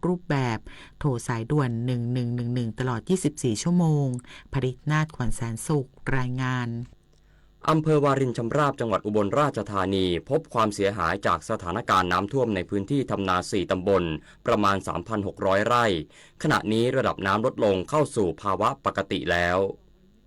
รูปแบบโทรสายด่วน1111ตลอด24ชั่วโมงผริตนาถขวัญแสนสุขรายงานอำเภอวารินชำราบจังหวัดอุบลราชธานีพบความเสียหายจากสถานการณ์น้ำท่วมในพื้นที่ทำนา4ตำบลประมาณ 3,600 ไร่ขณะนี้ระดับน้ำลดลงเข้าสู่ภาวะปกติแล้ว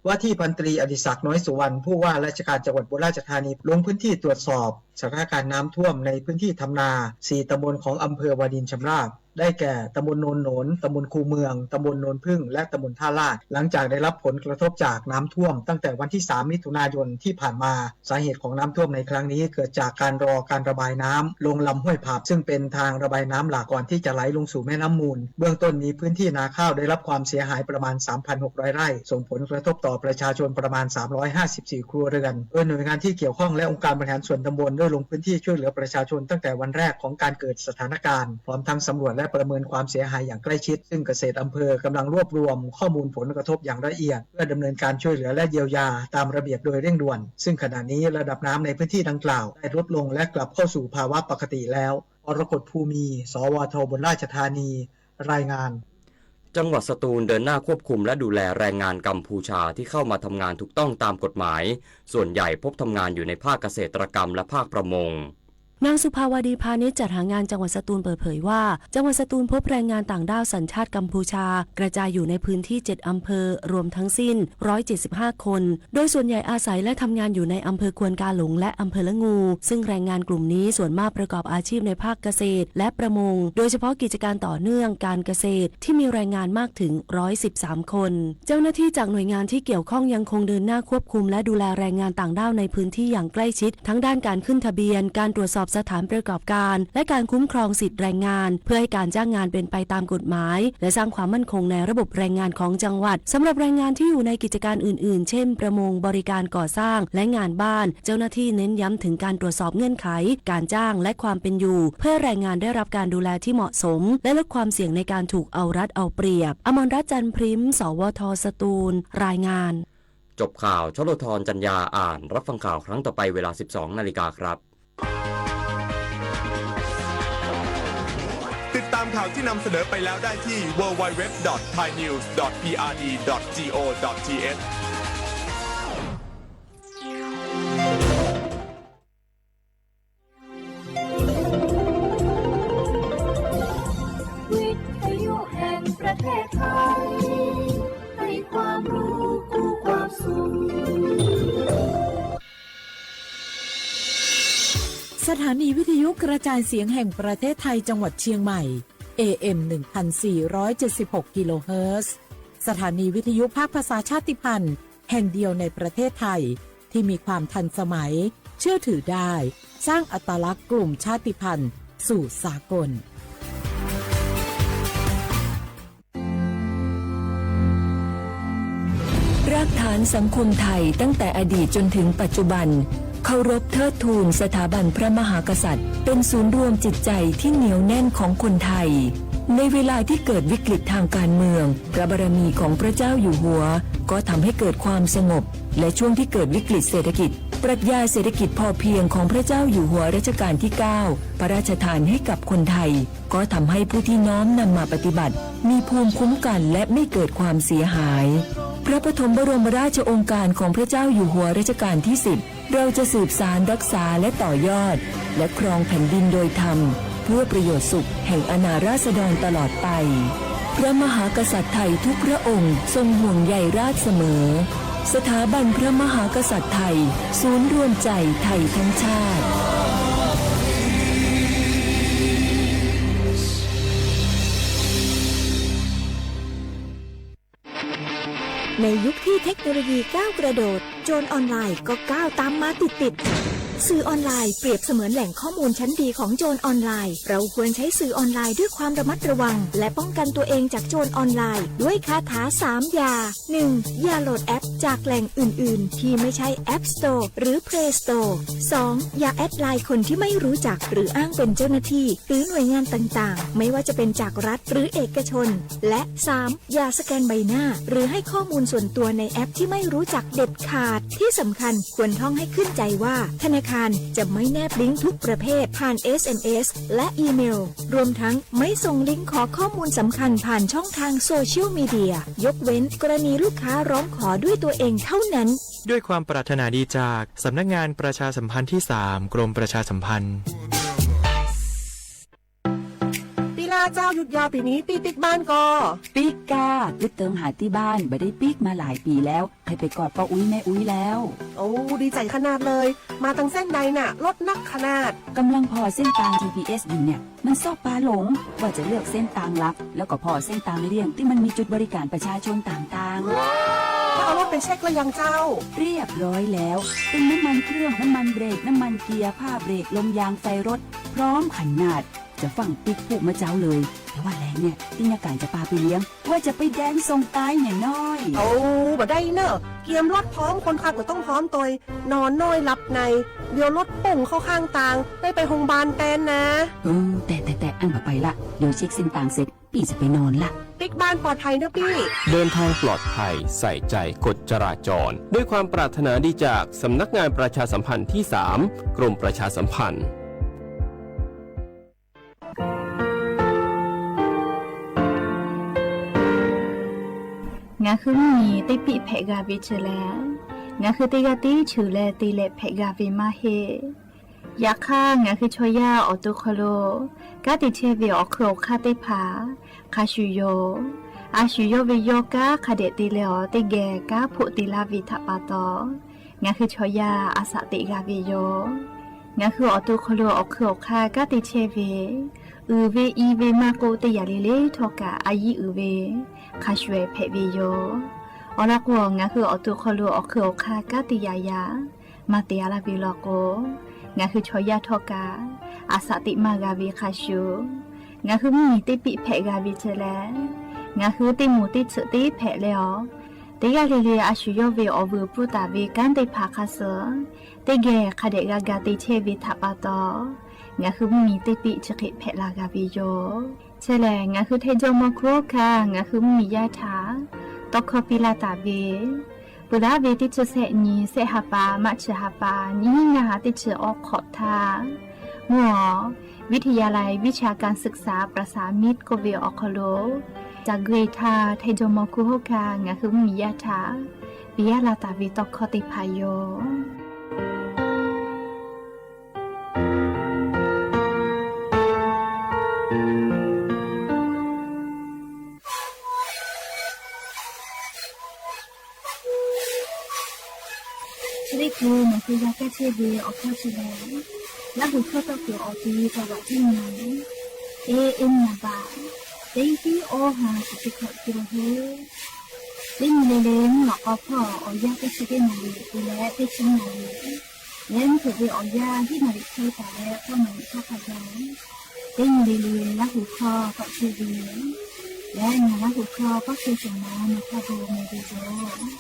ว่าที่พันตรีอดิศักดิ์น้อยสุวรรณผู้ว่าราชการจังหวัดอุบลราชธานีลงพื้นที่ตรวจสอบสถานการณ์น้ำท่วมในพื้นที่ทำนา4ตำบลของอำเภอวารินชำราบได้แก่ตำบลโนนโหนนตำบลคูเมืองตำบลโนนพึ่งและตำบลท่าลาดหลังจากได้รับผลกระทบจากน้ำท่วมตั้งแต่วันที่3มิถุนายนที่ผ่านมาสาเหตุของน้ำท่วมในครั้งนี้เกิดจากการรอการระบายน้ำลงลำห้วยผาบซึ่งเป็นทางระบายน้ำหลักก่อนที่จะไหลลงสู่แม่น้ำมูลเบื้องต้นมีพื้นที่นาข้าวได้รับความเสียหายประมาณ 3,600 ไร่ส่งผลกระทบต่อประชาชนประมาณ354ครัวเรือนโดยหน่วยงานที่เกี่ยวข้องและองค์การบริหารส่วนตำบลได้ลงพื้นที่ช่วยเหลือประชาชนตั้งแต่วันแรกของการเกิดสถานการณ์พร้อมทั้งสำรวจและประเมินความเสียหายอย่างใกล้ชิดซึ่งเกษตรอำเภอกำลังรวบรวมข้อมูลผลกระทบอย่างละเอียดเพื่อดำเนินการช่วยเหลือและเยียวยาตามระเบียบโดยเร่งด่วนซึ่งขณะนี้ระดับน้ำในพื้นที่ดังกล่าวได้ลดลงและกลับเข้าสู่ภาวะปกติแล้วอรกฎภูมิสวทอุบลราชธานีรายงานจังหวัดสตูลเดินหน้าควบคุมและดูแลแรงงานกัมพูชาที่เข้ามาทำงานถูกต้องตามกฎหมายส่วนใหญ่พบทำงานอยู่ในภาคเกษตรกรรมและภาคประมงนางสุภาวดีพาณิชย์จัดหางานจังหวัดสตูลเปิดเผยว่าจังหวัดสตูลพบแรงงานต่างด้าวสัญชาติกัมพูชากระจายอยู่ในพื้นที่7อำเภอรวมทั้งสิ้น175คนโดยส่วนใหญ่อาศัยและทำงานอยู่ในอำเภอควนกาหลงและอำเภอละงูซึ่งแรงงานกลุ่มนี้ส่วนมากประกอบอาชีพในภาคเกษตรและประมงโดยเฉพาะกิจการต่อเนื่องการเกษตรที่มีแรงงานมากถึง113คนเจ้าหน้าที่จากหน่วยงานที่เกี่ยวข้องยังคงเดินหน้าควบคุมและดูแลแรงงานต่างด้าวในพื้นที่อย่างใกล้ชิดทั้งด้านการขึ้นทะเบียนการตรวจสอบสถานประกอบการและการคุ้มครองสิทธิแรงงานเพื่อให้การจ้างงานเป็นไปตามกฎหมายและสร้างความมั่นคงในระบบแรงงานของจังหวัดสำหรับแรงงานที่อยู่ในกิจการอื่นๆเช่นประมงบริการก่อสร้างและงานบ้านเจ้าหน้าที่เน้นย้ำถึงการตรวจสอบเงื่อนไขการจ้างและความเป็นอยู่เพื่อแรงงานได้รับการดูแลที่เหมาะสมและลดความเสี่ยงในการถูกเอารัดเอาเปรียบอมรรัตน์จันทร์พริมสวทสตูลรายงานจบข่าวชลธรจัญญาอ่านรับฟังข่าวครั้งต่อไปเวลา 12:00 น.ครับติดตามข่าวที่นำเสนอไปแล้วได้ที่ www.thainews.prd.go.thวิทยุแห่งประเทศไทยให้ความรู้คู่ความสุขสถานีวิทยุกระจายเสียงแห่งประเทศไทยจังหวัดเชียงใหม่ AM 1476 กิโลเฮิรตซ์สถานีวิทยุภาคภาษาชาติพันธุ์แห่งเดียวในประเทศไทยที่มีความทันสมัยเชื่อถือได้สร้างอัตลักษณ์กลุ่มชาติพันธุ์สู่สากลรากฐานสังคมไทยตั้งแต่อดีตจนถึงปัจจุบันเคารพเทิดทูนสถาบันพระมหากษัตริย์เป็นศูนย์รวมจิตใจที่เหนียวแน่นของคนไทยในเวลาที่เกิดวิกฤตทางการเมืองพระบารมีของพระเจ้าอยู่หัวก็ทำให้เกิดความสงบและช่วงที่เกิดวิกฤตเศรษฐกิจปรัชญาเศรษฐกิจพอเพียงของพระเจ้าอยู่หัวรัชกาลที่9พระราชทานให้กับคนไทยก็ทำให้ผู้ที่น้อมนำมาปฏิบัติมีภูมิคุ้มกันและไม่เกิดความเสียหายพระปฐมบรมราชโองการของพระเจ้าอยู่หัวรัชกาลที่10เราจะสืบสานรักษาและต่อยอดและครองแผ่นดินโดยธรรมเพื่อประโยชน์สุขแห่งอาณาราษฎรตลอดไปพระมหากษัตริย์ไทยทุกพระองค์ทรงห่วงใยราษฎร์เสมอสถาบันพระมหากษัตริย์ไทยศูนย์รวมใจไทยทั้งชาติในยุคที่เทคโนโลยีก้าวกระโดดโจรออนไลน์ก็ก้าวตามมาติดสื่อออนไลน์เปรียบเสมือนแหล่งข้อมูลชั้นดีของโจรออนไลน์เราควรใช้สื่อออนไลน์ด้วยความระมัดระวังและป้องกันตัวเองจากโจรออนไลน์ด้วยคาถา3อย่า 1. อย่าโหลดแอปจากแหล่งอื่นๆที่ไม่ใช่ App Store หรือ Play Store 2. อย่าแอดไลน์คนที่ไม่รู้จักหรืออ้างเป็นเจ้าหน้าที่หรือหน่วยงานต่างๆไม่ว่าจะเป็นจากรัฐหรือเอกชนและ 3. อย่าสแกนใบหน้าหรือให้ข้อมูลส่วนตัวในแอปที่ไม่รู้จักเด็ดขาดที่สำคัญควรท่องให้ขึ้นใจว่าธนาคาร คารจะไม่แนบลิงก์ทุกประเภทผ่าน SMS และอีเมล รวมทั้งไม่ส่งลิงก์ขอข้อมูลสำคัญผ่านช่องทางโซเชียลมีเดียยกเว้นกรณีลูกค้าร้องขอด้วยตัวเองเท่านั้น ด้วยความปรารถนาดีจากสำนักงานประชาสัมพันธ์ที่ 3 กรมประชาสัมพันธ์เจ้าหยุดยาวปีนี้ปีปิกบ้านก็ปิกกายึดเติมหาที่บ้านไม่ได้ปิกมาหลายปีแล้วให้ไปกอดป้าอุ้ยแม่อุ้ยแล้วโอ้ดีใจขนาดเลยมาตั้งเส้นใดน่ะรถนักขนาดกำลังพอเส้นทาง GPS อยู่เนี่ยมันซอกปลาหลงว่าจะเลือกเส้นทางลับแล้วก็พอเส้นทางเลี่ยงที่มันมีจุดบริการประชาชนต่างๆถ้าเอารถไปเช็คแล้วยังเจ้าเรียบร้อยแล้วเป็นน้ำมันเครื่องน้ำมันเบรกน้ำมันเกียร์ผ้าเบรกลมยางไฟรถพร้อมขนาดจะฟังปิ๊กผูกมาเจ้าเลยแต่ว่าแรงเนี่ยที่นาการจะพาไปเลี้ยงว่าจะไปแดนส่งตายเนี่ยน้อยโอ้บ่ได้เนอะเกียมรถพร้อมคนขับก็ต้องพร้อมตัวนอนน้อยหลับในเดี๋ยวรถปุ่งเข้าข้างทางได้ไปโรงพยาบาลแตนนะแต่อันบ่ไปละเดี๋ยวเช็คเส้นทางเสร็จพี่จะไปนอนละปิ๊กบ้านปลอดภัยนะพี่เดินทางปลอดภัยใส่ใจกฎจราจรด้วยความปรารถนาดีจากสำนักงานประชาสัมพันธ์ที่ 3 กรมประชาสัมพันธ์งาคือมีติปิเพกาวิเชแลงาคือติกาติชูแลติเลเพกาวิมาเฮยาค่างาคือชอยาออตุคโลกาติเชวิออโครคาติผาคาชูโยอาชูโยวิโยกาคาเดติเลอติเกกาพุติลาวิทัปาโตงาคือชอยาอาสติกาวิโยงาคือออตุคโลออโครคากาติเชวิอือเวอีเวมาโกติยาลิเลทอกาอายีอือเวคาช่วยเพวิโยอลักวงงาคืออตุคอลูอคืออคากาติยายามาเตียลาบิลโกงาคือชอยาทอกาอาสติมากาวิคาชูงาคือมีติปิเพกาวิเชแลงาคือติมูติสุติเพเลอติกาลิเลอาชูโยเวอวูปุตาเวกันติภาคาเสติเกคาเดกากาติเชวิทัปาโตงาคือมีติปิชกิเพลากาวิโยเชลงาคือเทโจโมโครคางาคือมียาถาตอกคอปิลาตาเวปุระเวติชเสนีเสหปามัชหปานิงาติชออกขอทามัววิทยาลัยวิชาการศึกษาประสานมิตรโกเวออคโลจากเกรทาเทโจโมโครคางาคือมียาถาปิยาลาตาเวตอกคอติพายโยนี่คือมันคือยาแก้เชื้อดีออกข้อเชื้อและหุ่นข้อต่อเกี่ยวออกดีจังหวะที่ไหนเอ็มนาบาเด็กที่โอหาสุดที่เขาคิดว่าเล่นเล่นหลอกพ่อเอายาแก้เชื้อได้หน่อยดูแลได้ชิ้นหน่อยเล่นถือไปเอายาที่หน่อยใช้แต่แล้วก็หน่อยข้อขยันเล่นเล่นและหุ่นข้อก็เชื้อดีและงานและหุ่นข้อก็คือสมานในข้อดูในวิดีโอ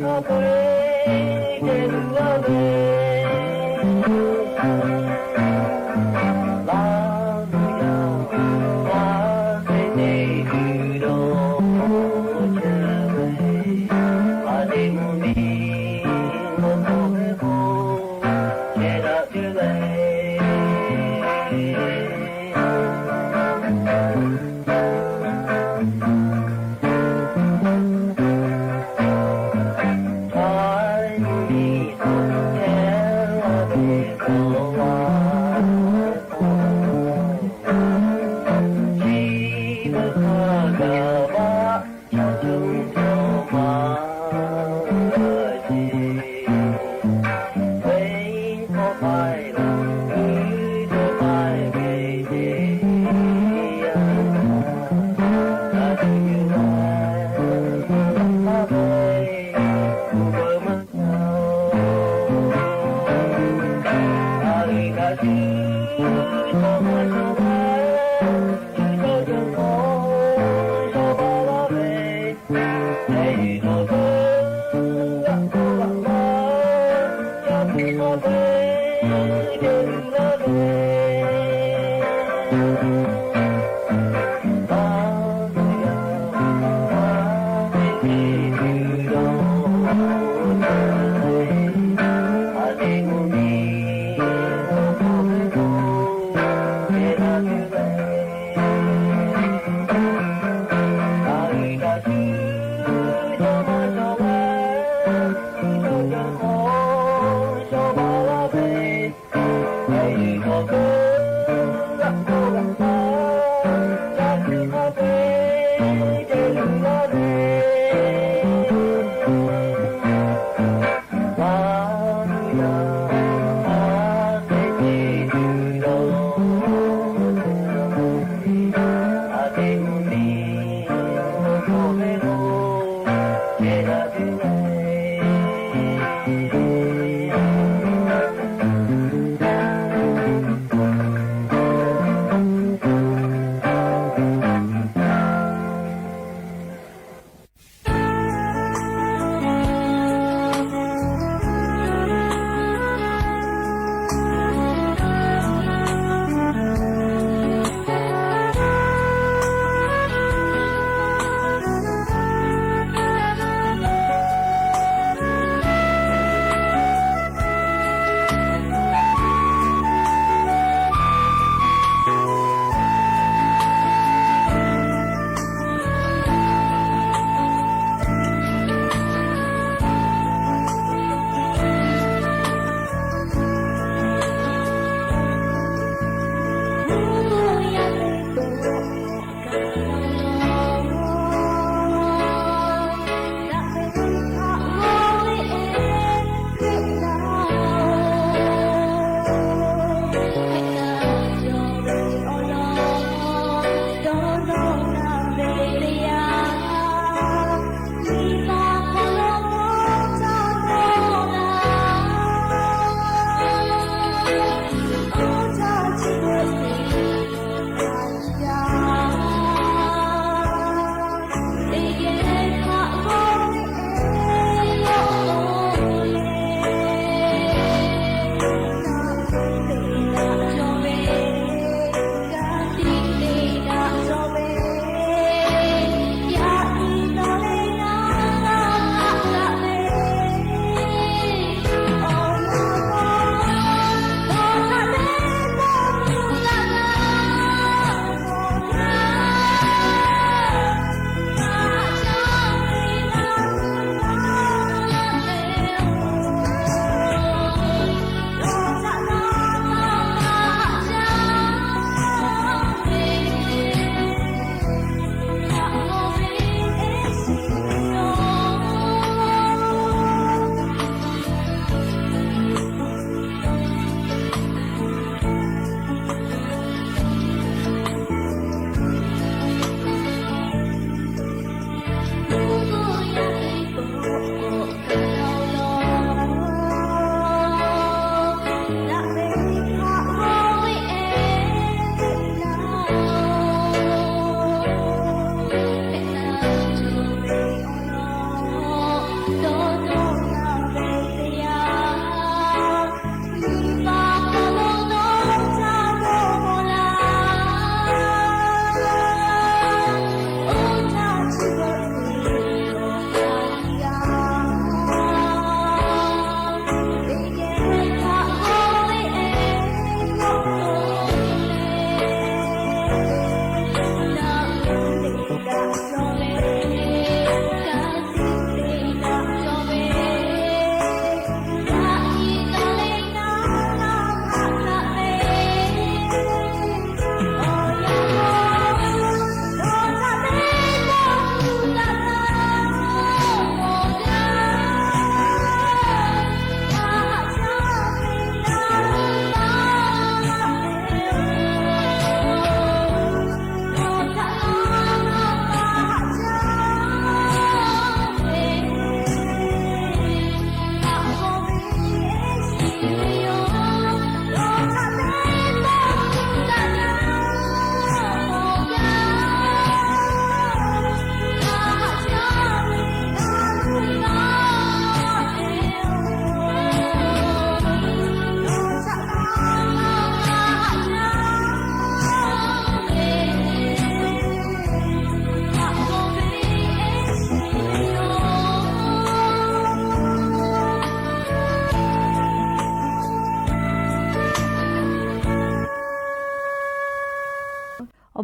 ค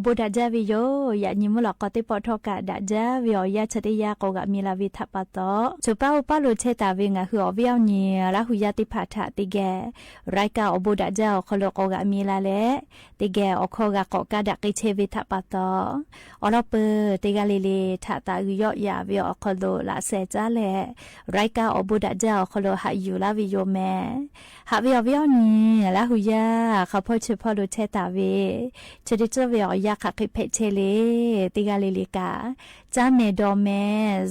บูดาเจวิโยยานิมุลกอติปอทอกะดาเจวิโอยาชติยาโกกะมีลาวิทัปปะโตจุปาอุปาลุเชตาเวงะคืออวิยวนีละหุยาติภาทะติแกไรกาอบูดาเจอคโลโกกะมีลาเลติแกอโคกะกอกะดะกิเชวิทัปปะโตอลอเปติกาลิลิทะตาวิโยยาวิโอคโลละเซจาเลไรกาอบูดาเจอคโลหะยูลาวิโยแมหะวิโอวิยวนีละหุยาเขาพอชุพอลุเชตาเวชดิจเวอยาคะคิเพเชเลติกาลิลิกาจาเมดอเม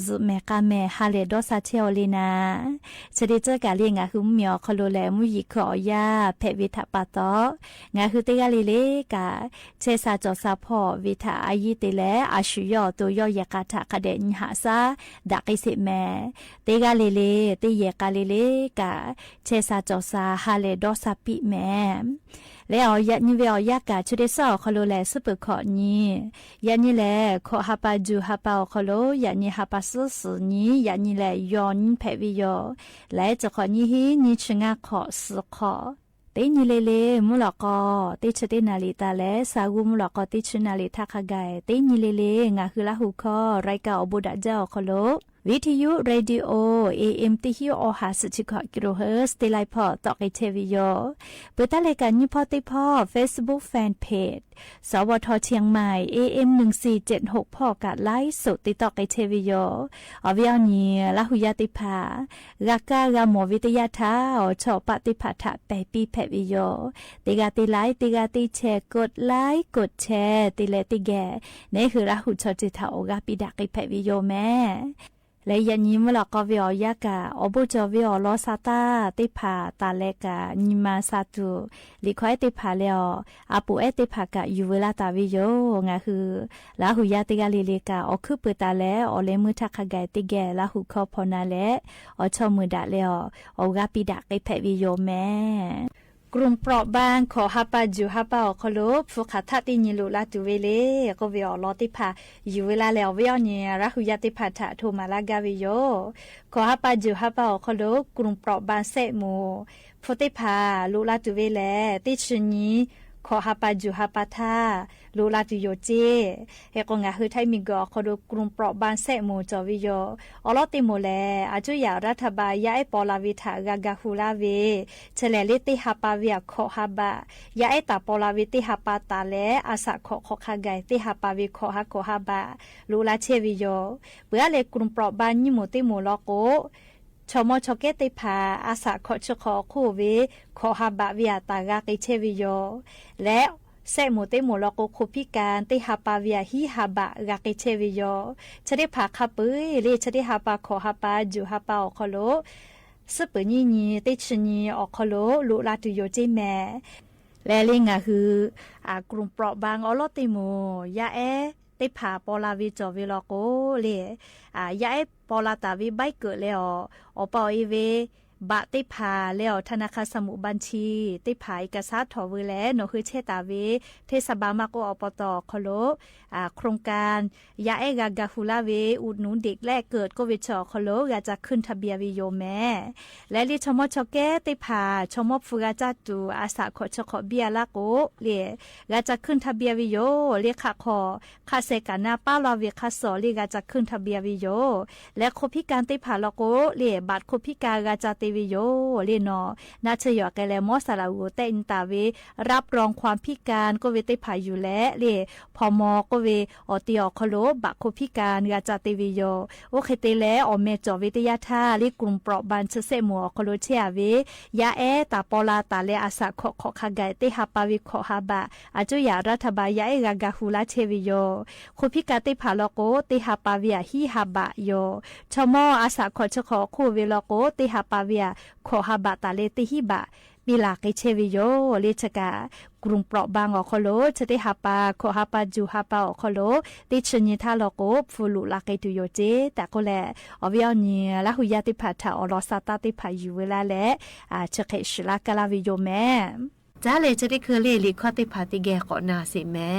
ซุเมกาเมฮาเลดอซาเชโอลินาชดิจกาลิงะหุมเมียวคโลเลมุยิขอยาเพวิทะปะโตงะหุติกาลิเลกาเชซาจอซาพอวิทะอายิติเลอาชุยอตัวยอยะกาทะคะเดญหาซาดะกิสิเมติกาลิเลติเยกาลิเลกาเชซาจอซาฮาเลดอซาปิเมแล้วยะนี่เวอยากาชุดสอคโลแลซุปขอนี้ยะนี่แลขอฮาปาจูฮาปาคโลยะนี่ฮาปาซุสนี้ยะนี่แลยอนเพวิโยและจะขอนี้ฮีนี่ชงาขอสุขอเตนิเลเลมุลกอติชตินาลิตาเลสากุมุลกอติชนาลิทักไกเตนิเลเลงาคือละหุคอไรกาอบุดาเจ้าคโลวิทยุเรดิโอ AM ติฮิโอหาสชิกะกิโลเฮิรตซ์ติไลพอตอกไอเทวิโยเปิดตะเลกันนิพอติพอ Facebook Fan Page สวทเชียงใหม่ AM 1476พอกะไลฟ์สดติตอกไอเทวิโยอวิยวนีละหุยาติภากากากาโมวิทยาทาอชอปฏิภาทะแปปีแพวิโยติกาติไลติกาติแชร์กดไลค์กดแชร์ติเลติแกนี่คือละหุชอจิตาโอกาปิดากิแพวิโยแม่และยันยิมละก็วิอยากาอบุจวิอลอซาตาติภาตาเลกานิมาซาตุลิควายติภาเลออาปูเอติภากะยูเวลาตาวิโยงะคือลาหุยาติกาลิเลกาอคือเปตาเลอเลมือทักกะติแกลาหุคอพอนาเลอชอมือดาเลออกาปิดาไกแพวิโยแม่กลุ่มเปราะบางขอฮาปาจูฮาปาอคโลฟุกขัดทัติญิลุลาตุเวเลก็วิอลอติภาอยู่เวลาแล้ววิอเนียราหุยาติภาทะโทมาลากาวิโยขอฮาปาจูฮาปาอคโลกลุ่มเปราะบางเซมูฟุติภาลุลาตุเวเลติชนีขอฮาปาจูฮาปาทาลูลาตุโยเจเฮกงาฮือไทมิกอคโดกลุ่มเปราะบางเซมูจอวิโยอลอติโมเลอาจุยารัฐบาลยาเอปอลาวิทากากาฮูลาเวเฉลเลติฮาปาเวียขอฮาบายาเอตาปอลาวิติฮาปาตาเลอาสะขอคาไกติฮาปาวิขอฮาบาลูลาเชวิโยเบื่อเลกลุ่มเปราะบางญิโมติโมลอโกชมชเกติภาอาสาขอชขอคู่เวขอฮาบะวิยาตากากิเชวิโยและเซมูเตมูลโกคุพิการติฮาปาวิยาฮิฮาบะกากิเชวิโยชะได้ภาคาปุยเลชะได้ฮาปาขอฮาปาจูฮาปาอคโลสปญีนีติชนีอคโลลุลาตุโยเจแมและลิงะคือกลุ่มเปราะบางอลอติโมยาเอติภาปอลาวิจอวิลโกเลยาเอปอลาตาวิใบเกิดแล้วอปออีเวบะติภาแล้วธนาคารสมุบัญชีติภาเอกสารถอวิแลโนคือเชตาเวเทศบาลมาโกอปตคโลโครงการยาเอกากาฮูลาเวอุดหนุนเด็กแรกเกิดโควิดคโลกาจะขึ้นทะเบียนวิโยแม่และลิชมชแกติภาชมฟูกาจัตุอาสาขอชขอเบียละโกเลกาจะขึ้นทะเบียนวิโยเลขาขอคาเซกานาป้าลาเวคาสอเลกาจะขึ้นทะเบียนวิโยและโคพิการติภาละโกเลบัตรโคพิการกาจะติวิโยเลนอนาเชยอแกแลมอสาลาอูเตอินตาเวรับรองความพิการก็เวติภาอยู่และเลพมก็เวอติอคโลบะโคพิการกาจาติวิโยโอเคเตแลอเมจอวิทยาธาลิกลุ่มเปราะบางเชเซมัวคโลเชียเวยาเอตาปอลาตาเลอาสาขอคาไกติฮาปาวิขอฮาบะอาจุยารัฐบาลยาเอกากาฮูลาเชวิโยโคพิการติภาลโกติฮาปาวิยาฮิฮาบะโยชมออาสาขอชขอคู่เวลโกติฮาปาวิยาขอฮาบะตาเลติฮิบะบิลากิเชวิโยเลชกากลุ่มเปราะบางอคโลชติฮาปาขอฮาปาจูฮาปาอคโลติชนิทาลโกฟูลุลากิตุโยเจแต่ก็แลอวิอนีละหุยาติภาทาอลอซาตาติภายูเวลาและชะเขชลากาลาวิโยแม่จ้าเลจะได้คือเลลิคอติภาติแกขอนาสิแม่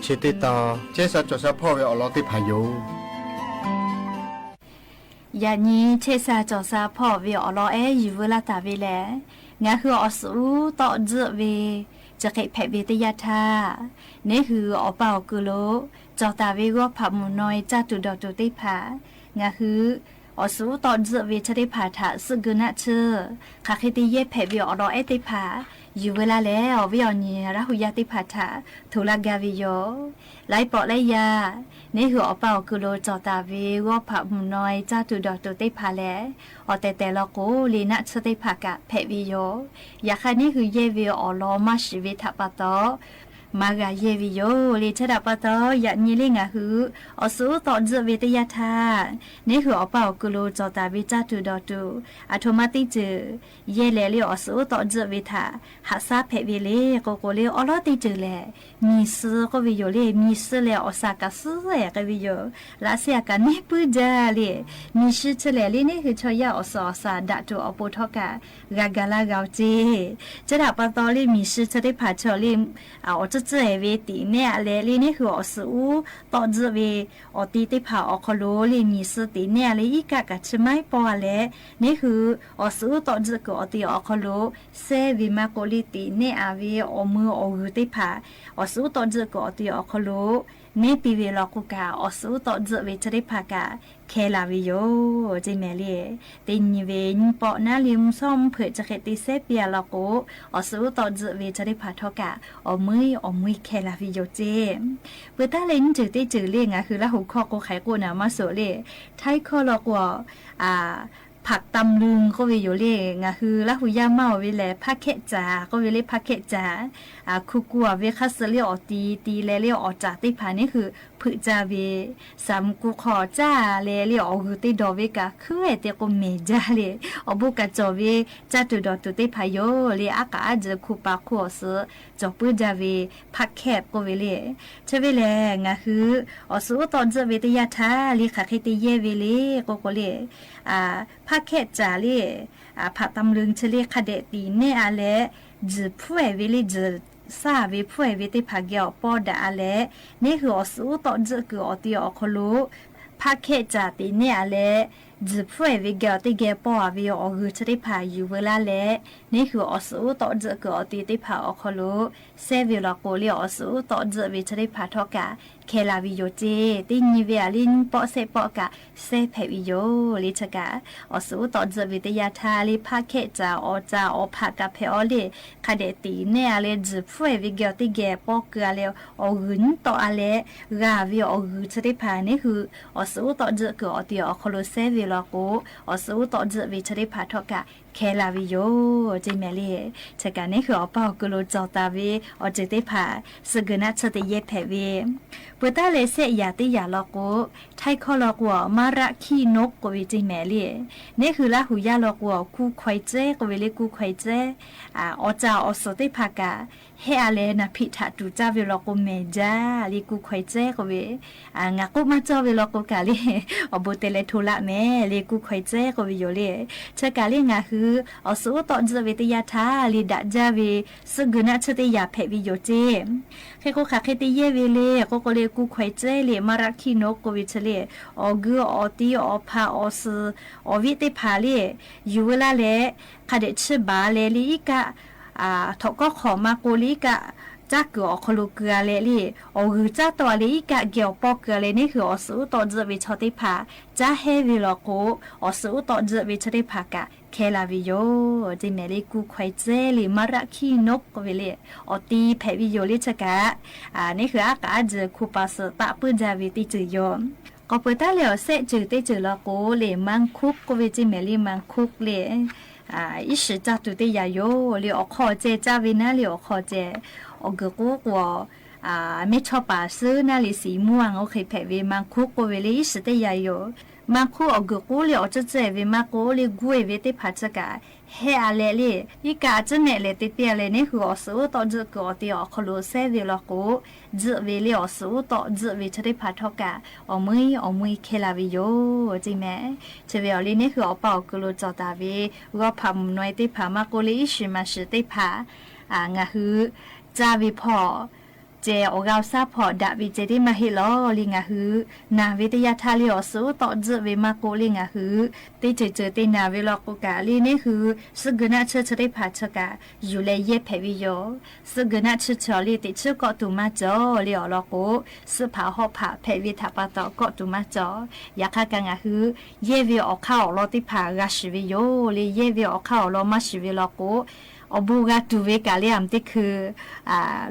ชิติตาเจสัจจะพ่อไปออกลอติพายุยานี้เชซาจอซาพ่อวิอลอเออยู่เวลาตาเวแลงาคืออสูต่อเจเวจะเกะแผเวตยาธานี่คืออเป่ากุโลจอตาเวก็ผับมุนอยจ้าตุดอกตุติผางาคือ อสูตอนเจอเวชได้ผ่าถาสึกนะเชอคาคิติเย่แผ่วิอรอเอติผาอยู่เวลาแล้ววิอนีระหุยาติผาถาทุลากาวิโยไลปอไลยาในหัวอเป่ากุโลจอตาเววอผับน้อยจ้าตุดอตุติผาแลอแต่ละโกลีนะเชติผากะแผ่วิโยอยากคันนี้คือเยวิอรอมาชีวิตทัปะตอมากาเยวิโยลิชดาปะตออยากนี่ลิงะหืออสูตอนเจอวิทยาทานี่คืออเป่ากุโลจอตาวิจาตุดอตุอัตโนมัติเจเยเลลิอสูตอนเจอวิทาหัสาเพวิเลโกโกเลอลอติเจเลมีซื้อก็วิโยเลมีซื้อเลอสากาซื้อก็วิโยลาเสียกันนี่ปุจาเลมีชื่อเฉลเลนี่คือชอยาอสอสาดะตุอโปทกากากาลากาวเจจะดาปะตอเลมีชื่อจะได้ผ่าเฉลเอา这位地呢，来里呢个是我到这位我弟弟跑我看罗里米是地呢，里一个个吃买包嘞，你个我是我到这个我弟我看罗，三位嘛个里地呢啊位我们我有的跑，我是我到这个我弟我看罗。นี่ปีเวลากูกาอสูต่อเจอเวชได้พากาเคลาวิโยจิเมเลีตินเวนปอนาลิมซ่อมเผื่อจะเขติเซเปียลากูอสูต่อเจอเวชได้พาทอกาอมือเคลาวิโยเจเปิดตาเลนจืดได้จืดเลี้ยงคือละหูคอกูไขกูน่ะมาโซเลไทยคอลอกว่าผักตำลึงก็วิโยเล่งคือละหุยาเมาวิเลพักเขจาก็วิเลพักเขจาคุกัวเวคัสเลียอตีเลเลียอจากติผานี่คือผึจาเวสามกุขอจ้าเลเลียอคือติดอเวกะคือเตก็เมจาเลอบุกะจอเวจัตุดอตุติพายโยเลอากาจะคุปาคัวเสจอปุจาเวพักแคบก็วิเลเชเวเลคืออสูตอนเจเวตยาทาลีขาคิติเยเวเลก็เลพักแคบจาเลผักตำลึงเฉลี่ยคเดตีเนอาเลจืผู้เอวิลิจืซาวิผู้เอวิติพาเกียวปอดาเลนี่คืออสูตอนจืคืออติอคลุพักแคบจาตีเนอาเลจืผู้เอวิเกียวติเกปอวิอคือเฉลี่ยพาอยู่เวลาเลนี่คืออสูตอนจืคืออติติพาอคลุเซวิลาโกลีอสูตอนจืวิเฉลี่ยพาทอกาเคลาวิโยเจตินิเวลินปอเซปอกะเซเพวิโยลิชกาอสูตอนเจวิทยาทาลิพาเคจาอพากะเพอเลคาเดตีเนอาเลจืฟวยวิเกติเกปอกกะเลอหุนตออาเลกาวิอหุชติพานี่คืออสูตอนเจกอติอคโลเซวิลาโกอสูตอนเจวิชติพาทอกะเคลาวิโยจิเมลีชกานี่คืออปอกโลจอตาวิอเจติพาสกนะชติเยเพวิปุตตาเลเสยาติยาลอกูไทยคอลอกัวมาระขี้นกกวิจิแมเลีนี่คือละหุยาลอกัวกูควายเจกวิเลกูควายเจอจาอสติภากาเฮอาเลนะพิถาตูจาวิลอกูเมจาลิกูควายเจกวิงากูมาจอวิลอกูกาลีอบุเตเลทุละเมลิกูควายเจกวิโยเลเชกาลีงาคืออสูตอนเจวิทยาทาลิดาจาวิสกุณะชติยาเพวิโยเจเคโกคาเคติเยวิเลโกโกเลกูควายเจเลมารักขี้นกกวิเชเลอกืออตีอพาอสอวิติพาเลอยู่เวลาเลคาเดชบาเลลิกะทอกก็ขอมาโกลิกะจ้าเกือคลูเกือเลลี่คือจ้าตัวลิกะเกี่ยวปอกเกือเลนี่คืออสูตอนเจวิชติพาจ้าเฮวิลโกอสูตอนเจวิชติพากะเคลาวิโยจิเมลิกูควายเจลิมาระขี้นกกวิเลอตีเพวิโยลิชกะนี่คืออากาศคูปัสตะปืนจาวิติจืโยก็เปิดตาเหลียวเสจืได้จืลโกเลมังคุกกวิจิเมลิมังคุกเล一时家都得也有了考这家为那了考这我个我没错把是那里是木啊我可以陪为蛮苦过为了一时的也有蛮苦我个我了这这为蛮苦了我为的怕这个เฮอาเลลีอีกาจะเนเลติเปียเลนี่คืออสูต่อจืกอติอคโลเซวิลกูจืเวลีอสูต่อจืวิชริพัทกะอมุยเคลาวิโยจิแม่เชเวลีนี่คืออเป่ากโลจอตาวีก็พามนวยติพามาโกลีชิมาชิติพางาฮือจาวิพอ เจออกาวซาพอดาวิเจได้มาเฮลอลิงาฮือนาวิทยาทาลิอสูต่อเจเวมาโกลิงาฮือติเจตินาเวลอกกาลีนี่คือสกนาเชเชได้พาชกาอยู่เลยเยเพวิโยสกนาเชเชลีติเชก็ตุมาจอลิอลอโกสผาหอผาเพวิทาปาตอก็ตุมาจอยาคากังาฮือเยวิออกข้าวลอติผากาชิวิโยลิเยวิออกข้าวลอมาชิวิลอโกอบูกาตูเวกาเลียมติคือ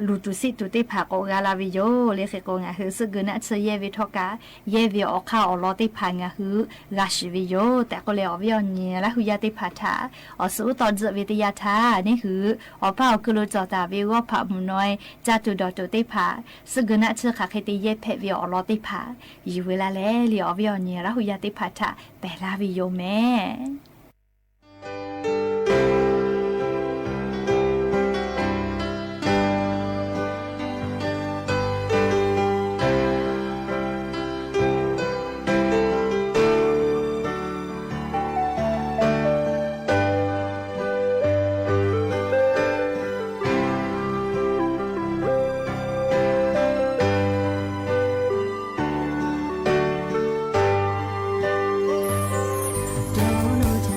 ลูตุสิตุติผากอกาลาวิโยเลเขกงาฮือสึกนะเชเยวิทอกาเยวิออกข้าวลอติผางาฮือกาชิวิโยแต่ก็เลยอวิอเนียละหุยาติผาทาอสูตอเจวิทยาทานี่คืออป้ากุโลจอตาวิวผามุน้อยจาตุดอตุติผาสึกนะเชคาเคติเยเพวิอลอติผาอยู่เวลาแลลิอวิอเนียละหุยาติผาทาเปลาวิโยแม่ Don't know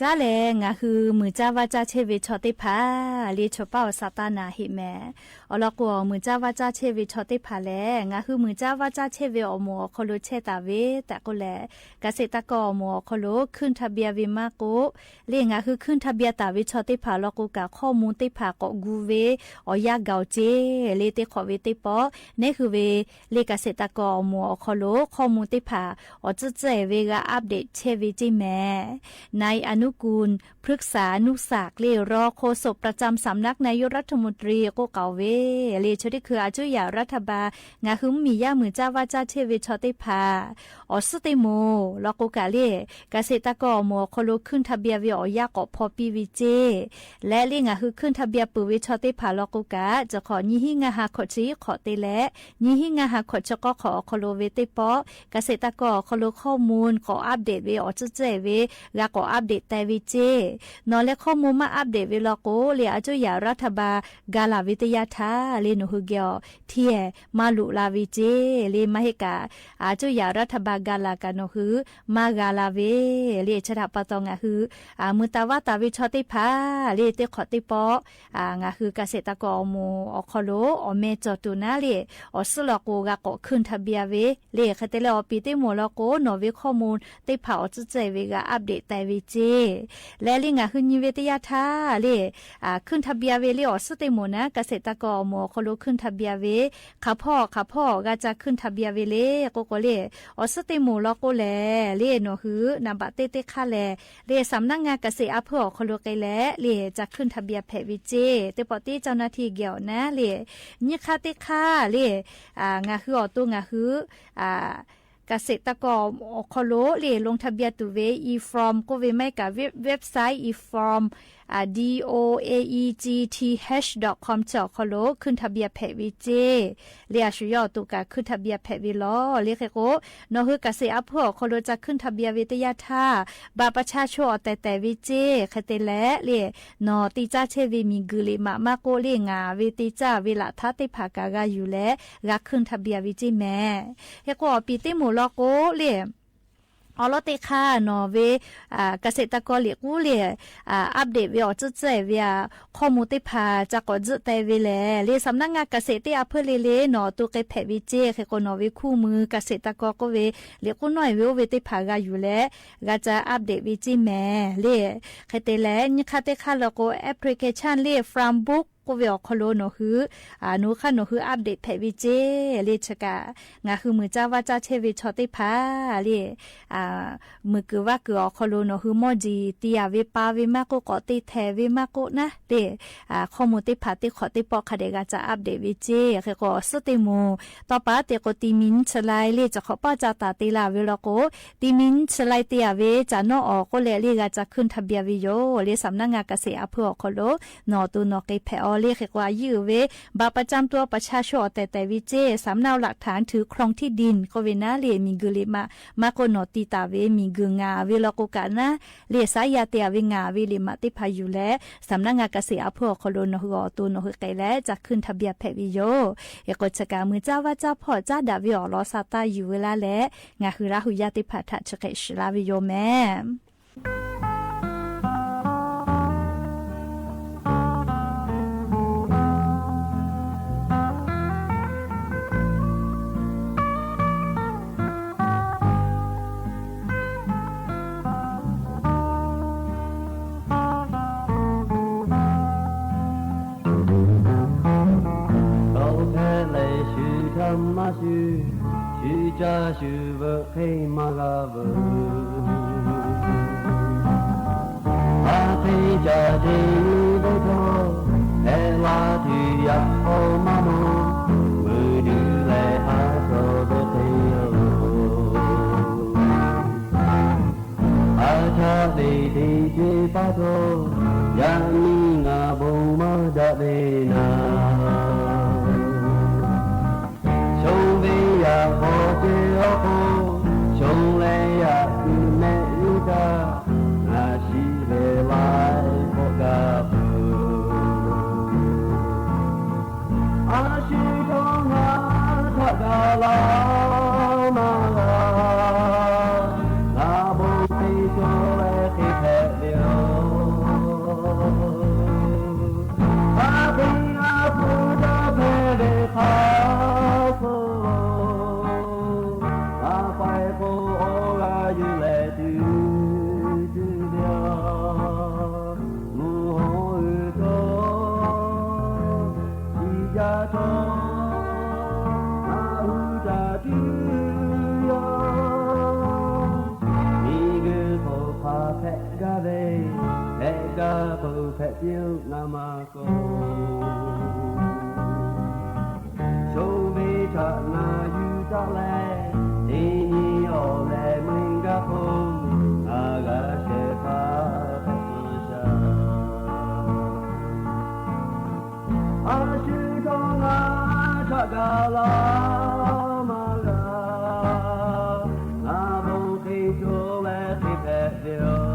จ้าแลงาคือมือจ้าว่าจ้าเชวิชอติพาเลียชอเป้าซาตานาหิแม่อลกัวมือจ้าว่าจ้าเชวิชอติพาแลงาคือมือจ้าว่าจ้าเชวิอโมคโลเชตาเวแต่ก็แลเกษตรกรโมคโลขึ้นทะเบียวิมาโกเลียงาคือขึ้นทะเบียตาวิชอติพาลกุกะข้อมูลติพาก็กูเวอยาเกาเจเลเตขอเวติปอนี่คือเวเลเกษตรกรโมคโลข้อมูลติพาอจะเจเวกาอัปเดตเชวิจิแม่ในอนุกูลพฤกษานุสากเลรอโฆษกประจำสำนักนายกรัฐมนตรีก็เก่าเวเลชดิคืออาจุยารัฐบาลงาหึมมีย่ามือจ้าว่าจ้าเชวิชอติพาอสติโมลกุกะเลเกษตรกรโมคโลขึ้นทะเบียวิอยากอพอปีวิเจและเลงาคือขึ้นทะเบียนปืวิชอติพาลกุกะจะขอยี่หิงาหาขอจีขอเตและยี่หิงาหาขอชก็ขอคโลเวติปอเกษตรกรคโลข้อมูลขออัปเดตเวอจุเจเวลาก็อัปเดตแต่วิเจนอและข้อมูลมาอัปเดตเวลาโกเลียอาจุยารัฐบาลกาลาวิทยาทาเลนุฮุเกียวเทียมาลุลาวิเจเลมาเฮกาอาจุยารัฐบาลกาลากาโนฮือมากาลาเวเลชะปะตองะฮือมุตาวาตาวิชอติพาเลเตขอติปองะคือเกษตรกรโมอคโลอเมจอตุนาเลอสลโกกะก็ขึ้นทะเบียเวเลคเตเลอปีเตโมลโกโนเวข้อมูลติพาอจุเจเวกาอัปเดตแต่วิเจและลิงะคือนิเวตยาทาเลขึ้นทะเบียเวเลอสติโมนะเกษตรกรโมคโลขึ้นทะเบียเวข้าพ่อกะจะขึ้นทะเบียเวเลโกโกเลอสติโมลโกแลเลโนฮือนำบะเตเตคาแลเลสำนักงานเกษตรอำเภอคโลไกแลเลจะขึ้นทะเบียนแผวิเจเตปอตี้เจ้าหน้าที่เกี่ยวนะเลนี่ค่าเตค่าเลงาคืออตัวงาคือเกษตรกรคโลเลลงทะเบียนตัวเว e-form ก็เวไม่กับเว็บไซต์ e-form doaegth.com จอคโลขึ้นทะเบียนแผวิเจเรียชุยอตุกะขึ้นทะเบียนแผวิลอเรียกโกนอฮือเกษตรอำเภอคโลจะขึ้นทะเบียนวิทยาท่าบาประชาชนแต่วิเจคเตและเรียนอติจ้าเชวิมีกุลิมาโกเลงาวิติจ้าเวลาทัติภากากาอยู่และรักขึ้นทะเบียนวิจิแม่เฮโกปีติโมลโกเรียอลอติค่านอเวเกษตรกรเลียกูเลียอัปเดตเวอจุเจเวียข้อมูลติพาจากกอจุแต่เวแลเรียสำนักงานเกษตรอำเภอเลนอตุเกแผวิเจเคกนอเวคู่มือเกษตรกรก็เวเลียกูน้อยเวเวติพากาอยู่แล้วก็จะอัปเดตวิจิแม่เลียเคเตแลนี่คาเตค่าแล้วก็แอปพลิเคชันเลียฟรัมบุ๊กก็เวอคโลโนฮือนูค่ะโนฮืออัปเดตแผวิเจเลชกางาคือมือจ้าว่าจ้าเชวิชอติพาเลมือคือว่าคืออคโลโนฮือมอจีติยาเวปาเวมาโกก็ติแทเวมาโกนะเดข้อมูลติพาติขอติปอคาเดกาจะอัปเดตวิเจคือก็สติโมต่อไปเตก็ติมินชลายเลจะขอป้าจาตาติลาเวลโกติมินชลายติยาเวจะนออก็เลเลกาจะขึ้นทะเบียนวิโยเลสำนักงานเกษตรอำเภอคโลนอตุนอเกแพอเรียกว่ายื้อเวบาประจำตัวประชาชนแต่วิเจสำเนาหลักฐานถือครองที่ดินก็เวนาเลมีกุลิมาโกโนติตาเวมีกุงาเวลโกกานะเลสายาเตียเวงาเวลิมาติพายุและสำนักงานเกษตรอำเภอคโลนหัวตูนหัวไกและจะขึ้นทะเบียนแพวิโยเอกชกามือเจ้าว่าเจ้าพ่อเจ้าดาวิอลอซาตาอยู่เวลาและงาคือราหุยาติพัทชกชลาวิโยแม่ชูจ้าชูเวให้มาลาเวอาเพจาเจโดโตเอลาที่อยากโอมาโมมือดูแลอาโซโดเทโออาชาดีดีเจปาโตยามีงาบุมาดาเดนาชงเบียโอเจโอชงเลยาคือเมยุดานาชิเวลายโกกาบูอาชิ ဖက်ပြုတ်ငါမကိုရှုံးပေးချနာယူတလဲဒီရောလဲမင်းကဖို့ငါကရှေဖာဖက်စွန်ရှာအာရှိတော်ငါထကလာမလာငါဘုံခိတိုးလဲဖိဖက်ပြော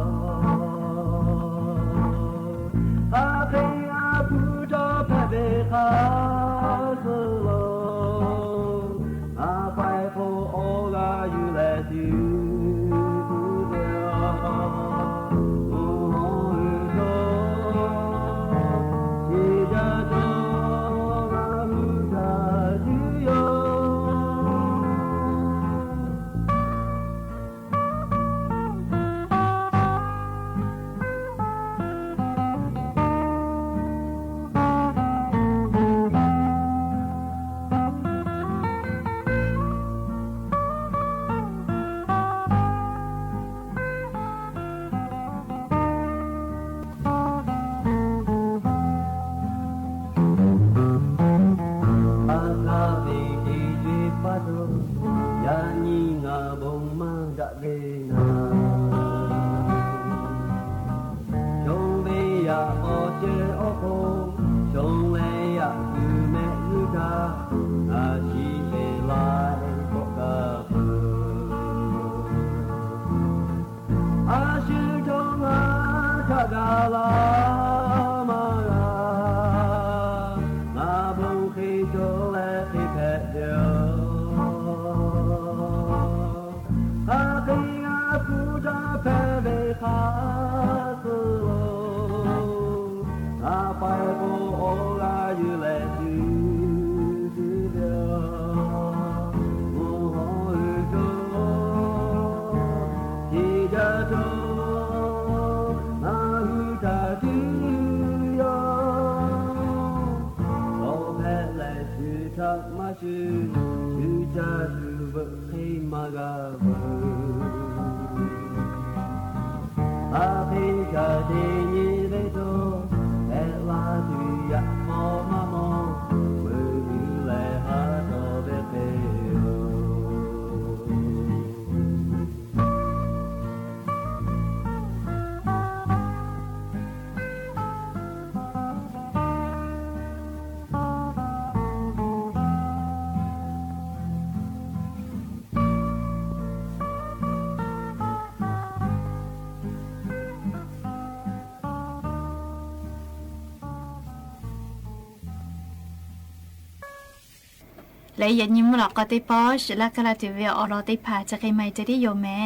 และยันยิ้มหลอกก็ติปอชและกระติเวอรอติผาจะใครไม่จะได้โยแม่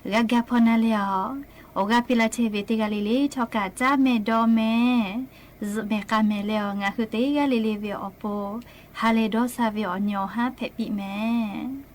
และแกพอนาเลียวโอกาพิลาเทวิติกาลิลีชอกาจ้าเมดอแม่เมกาเมเลียวงาคือติกาลิลีเวอโปฮาเลโดซาเวอเนียวฮาเพปิแม่